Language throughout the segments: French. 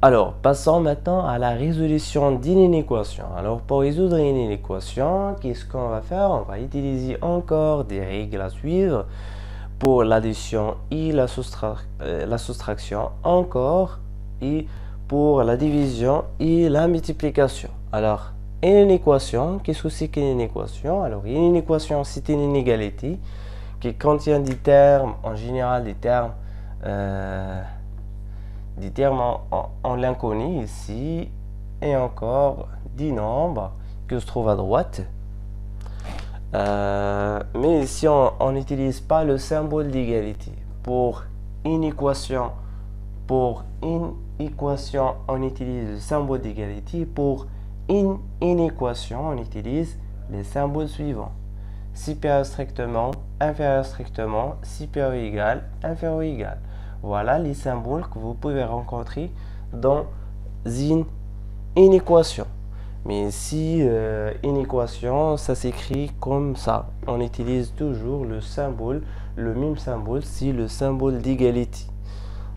Alors, passons maintenant à la résolution d'une équation. Alors, pour résoudre une équation, qu'est-ce qu'on va faire? On va utiliser encore des règles à suivre pour l'addition et la soustraction encore, et pour la division et la multiplication. Alors, une équation, qu'est-ce que c'est qu'une équation? Alors, une équation, c'est une inégalité qui contient des termes, en général des termes en l'inconnu ici, et encore des nombres que se trouve à droite. Mais ici, on n'utilise pas le symbole d'égalité. Pour une équation, on utilise le symbole d'égalité. Pour une inéquation, on utilise les symboles suivants: supérieur strictement, inférieur strictement, supérieur égal, inférieur égal. Voilà les symboles que vous pouvez rencontrer dans une équation. Mais si une équation, ça s'écrit comme ça, on utilise toujours le même symbole, c'est le symbole d'égalité.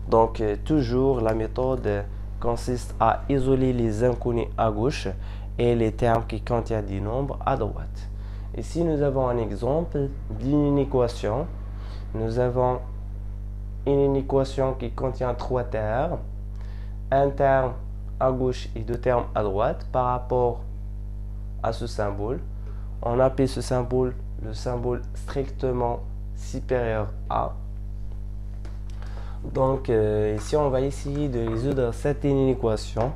Donc toujours la méthode consiste à isoler les inconnus à gauche et les termes qui contiennent des nombres à droite. Ici nous avons un exemple d'une équation. Nous avons une équation qui contient 3 termes, un terme à gauche et 2 termes à droite. Par rapport à ce symbole, on appelle ce symbole le symbole strictement supérieur à. Donc ici on va essayer de résoudre cette équation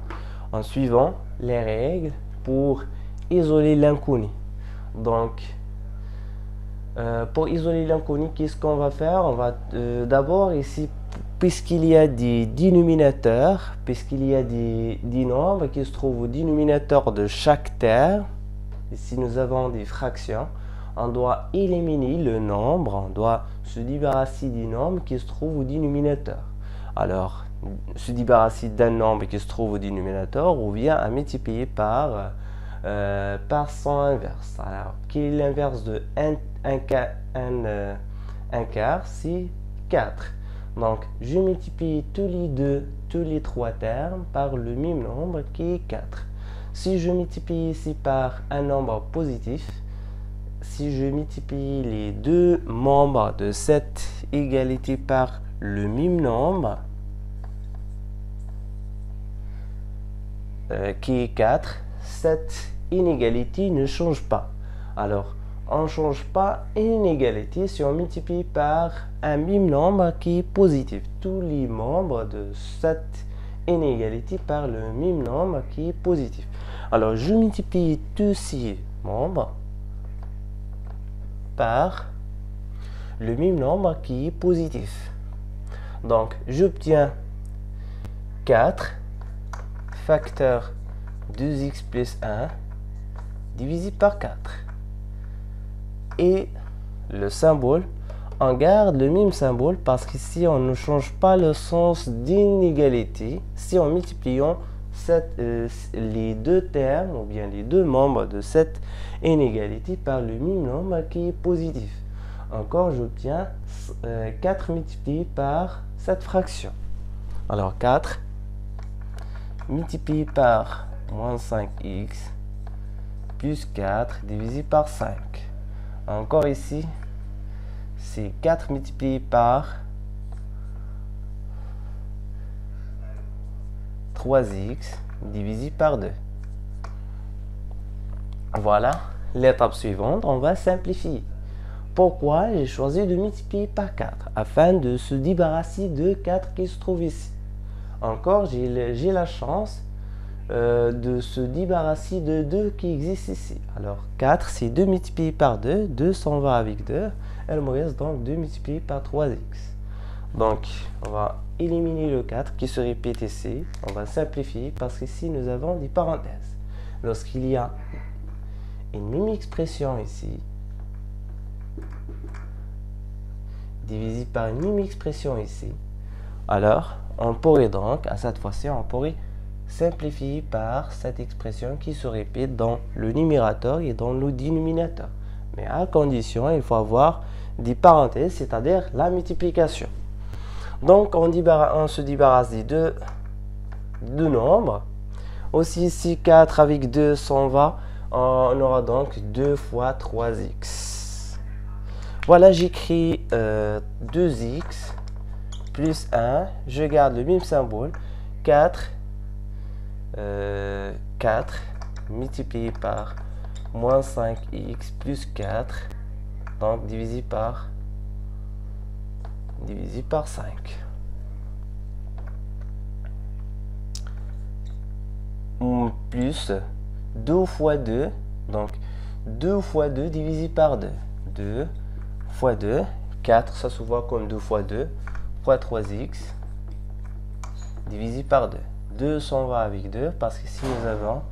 en suivant les règles pour isoler l'inconnu. Donc pour isoler l'inconnu, qu'est-ce qu'on va faire? On va d'abord ici, puisqu'il y a des dénominateurs, puisqu'il y a des nombres qui se trouvent au dénominateur de chaque terme, ici nous avons des fractions, on doit éliminer le nombre, on doit se débarrasser des nombres qui se trouvent au dénominateur. Alors, se débarrasser d'un nombre qui se trouve au dénominateur revient à multiplier par son inverse. Alors, quel est l'inverse de 1 quart? C'est 4. Donc, je multiplie tous les 3 termes par le même nombre qui est 4. Si je multiplie ici par un nombre positif, si je multiplie les deux membres de cette égalité par le même nombre, qui est 4, cette inégalité ne change pas. Alors, on ne change pas une inégalité si on multiplie par un même nombre qui est positif. Tous les membres de cette inégalité par le même nombre qui est positif. Alors, je multiplie tous ces membres par le même nombre qui est positif. Donc, j'obtiens 4 facteur 2x plus 1 divisé par 4. Et le symbole, on garde le même symbole parce qu'ici on ne change pas le sens d'inégalité si on multiplions les deux termes ou bien les deux membres de cette inégalité par le même nombre qui est positif. Encore, j'obtiens 4 multiplié par cette fraction. Alors 4 multiplié par moins 5x plus 4 divisé par 5. Encore ici, c'est 4 multiplié par 3x divisé par 2. Voilà, l'étape suivante, on va simplifier. Pourquoi j'ai choisi de multiplier par 4? Afin de se débarrasser de 4 qui se trouve ici. Encore, j'ai la chance de se débarrasser de 2 qui existent ici. Alors 4, c'est 2 multiplié par 2, 2 s'en va avec 2, il me reste donc 2 multiplié par 3x. Donc on va éliminer le 4 qui se répète ici, on va simplifier parce qu'ici nous avons des parenthèses. Lorsqu'il y a une même expression ici, divisé par une même expression ici, alors on pourrait donc, à cette fois-ci, on pourrait simplifier par cette expression qui se répète dans le numérateur et dans le dénominateur. Mais à condition, il faut avoir des parenthèses, c'est-à-dire la multiplication. Donc, on se débarrasse des deux deux nombres. Aussi, si 4 avec 2 s'en va, on aura donc 2 fois 3x. Voilà, j'écris 2x plus 1. Je garde le même symbole. 4 multiplié par moins 5x plus 4. Donc, divisé par 5. Plus 2 fois 2, donc 2 fois 2 divisé par 2. 2 fois 2, 4, ça se voit comme 2 fois 2, fois 3x, divisé par 2. 2 s'en va avec 2, parce que si nous avons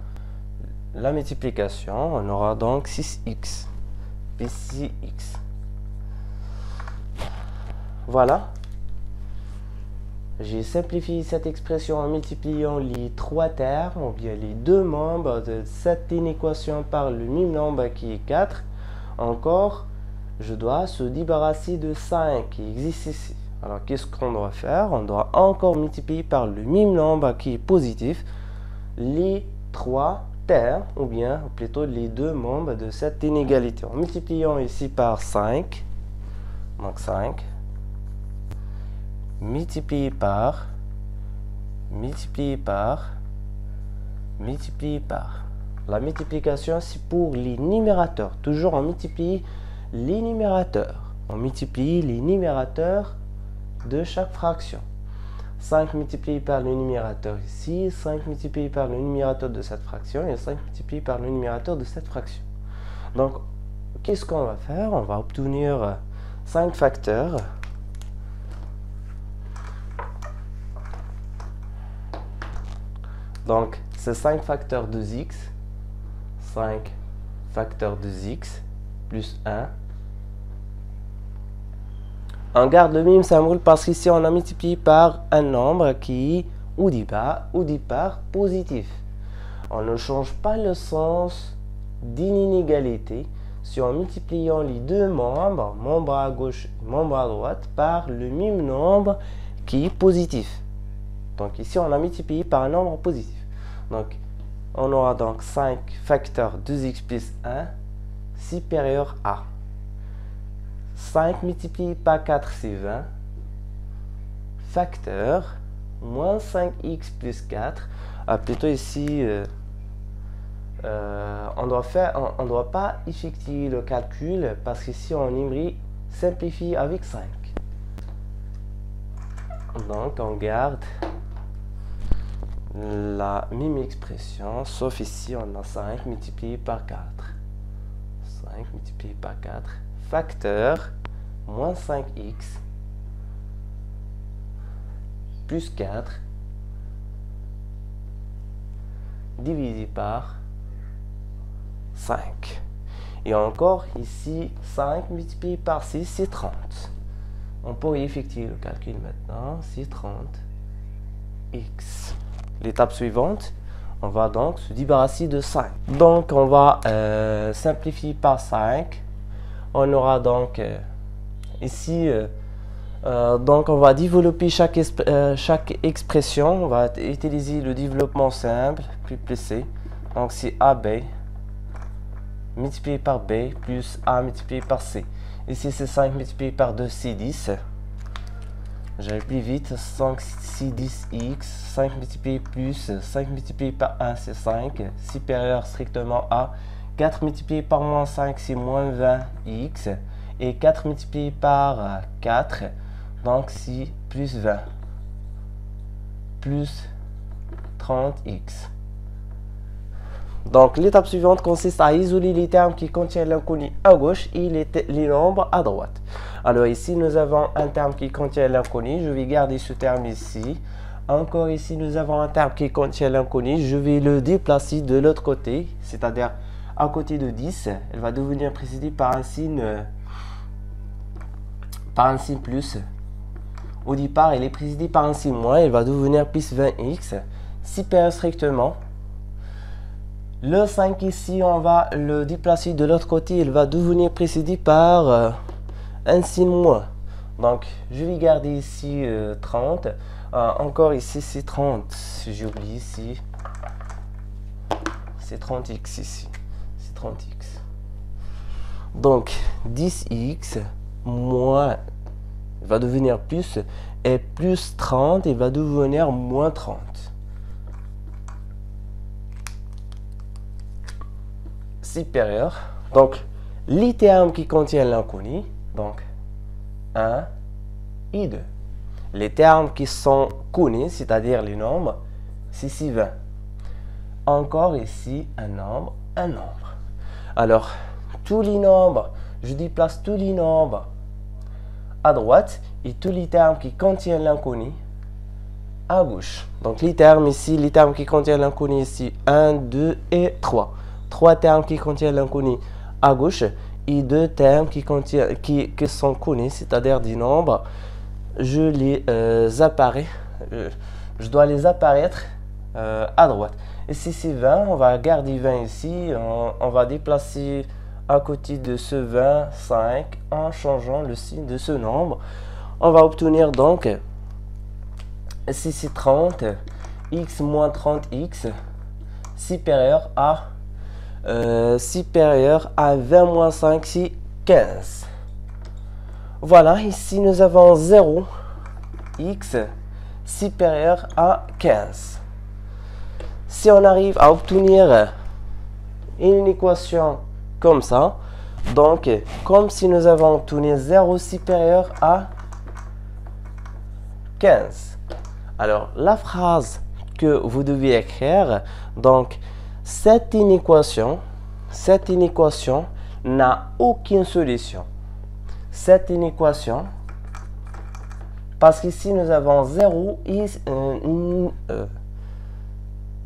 la multiplication, on aura donc 6x, puis 6x. Voilà. J'ai simplifié cette expression en multipliant les trois termes, ou bien les deux membres de cette inéquation par le même nombre qui est 4. Encore, je dois se débarrasser de 5 qui existe ici. Alors, qu'est-ce qu'on doit faire? On doit encore multiplier par le même nombre qui est positif les trois termes, ou bien plutôt les deux membres de cette inégalité. En multipliant ici par 5, donc 5, multiplié par. La multiplication, c'est pour les numérateurs. Toujours on multiplie les numérateurs. On multiplie les numérateurs de chaque fraction. 5 multiplié par le numérateur ici, 5 multiplié par le numérateur de cette fraction et 5 multiplié par le numérateur de cette fraction. Donc, qu'est-ce qu'on va faire? On va obtenir 5 facteurs. Donc, c'est 5 facteurs de x, 5 facteurs de x plus 1. On garde le même symbole parce qu'ici, on a multiplié par un nombre qui est au départ positif. On ne change pas le sens d'une inégalité si en multipliant les deux membres, membre à gauche et membre à droite, par le même nombre qui est positif. Donc ici, on a multiplié par un nombre positif. Donc, on aura donc 5 facteurs 2x plus 1 supérieur à 5 multiplié par 4, c'est 20. Facteur moins 5x plus 4. Plutôt ici, on ne doit pas effectuer le calcul parce qu'ici, on aimerait simplifier avec 5. Donc, on garde la même expression, sauf ici, on a 5 multiplié par 4. 5 multiplié par 4. Facteur moins 5x plus 4 divisé par 5. Et encore ici, 5 multiplié par 6, c'est 30. On peut effectuer le calcul maintenant, c'est 30x. L'étape suivante, on va donc se débarrasser de 5. Donc, on va simplifier par 5. On aura donc ici, donc on va développer chaque expression. On va utiliser le développement simple, plus C. Donc, c'est AB multiplié par B plus A multiplié par C. Ici, c'est 5 multiplié par 2, c'est 10. J'allais plus vite, 5, c'est 10x, 5 multiplié plus 5 multiplié par 1, c'est 5, supérieur strictement à 4 multiplié par moins 5, c'est moins 20x, et 4 multiplié par 4, donc c'est plus 20, plus 30x. Donc, l'étape suivante consiste à isoler les termes qui contiennent l'inconnu à gauche et les nombres à droite. Alors ici, nous avons un terme qui contient l'inconnu. Je vais garder ce terme ici. Encore ici, nous avons un terme qui contient l'inconnu. Je vais le déplacer de l'autre côté, c'est-à-dire à côté de 10. Elle va devenir précédée par un signe plus. Au départ, elle est précédée par un signe moins. Elle va devenir plus 20x. Supérieur strictement. Le 5 ici, on va le déplacer de l'autre côté. Il va devenir précédé par un signe moins. Donc, je vais garder ici 30. Encore ici, c'est 30. J'ai oublié ici. C'est 30x ici. C'est 30x. Donc, 10x moins va devenir plus. Et plus 30, il va devenir moins 30. Supérieur. Donc, les termes qui contiennent l'inconnu. Donc, 1 et 2. Les termes qui sont connus, c'est-à-dire les nombres, c'est ici 20. Encore ici, un nombre. Alors, tous les nombres, je déplace tous les nombres à droite et tous les termes qui contiennent l'inconnu à gauche. Donc, les termes ici, les termes qui contiennent l'inconnu ici, 1, 2 et 3. 3 termes qui contiennent l'inconnu à gauche et 2 termes qui sont connus, c'est-à-dire des nombres. Je les je dois les apparaître à droite. Ici c'est 20, on va garder 20 ici, on va déplacer à côté de ce 20, 5 en changeant le signe de ce nombre. On va obtenir donc, ici c'est 30, x moins 30x supérieur à 20 moins 5, c'est 15. Voilà, ici nous avons 0, x supérieur à 15. Si on arrive à obtenir une équation comme ça, donc comme si nous avons obtenu 0 supérieur à 15. Alors, la phrase que vous devez écrire, donc cette inéquation n'a aucune solution. Cette inéquation, parce qu'ici nous avons 0 et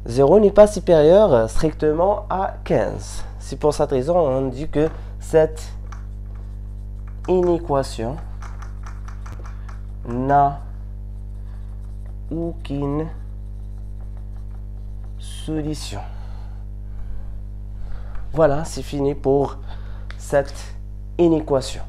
0 n'est pas supérieur strictement à 15. C'est pour cette raison on dit que cette inéquation n'a aucune solution. Voilà, c'est fini pour cette inéquation.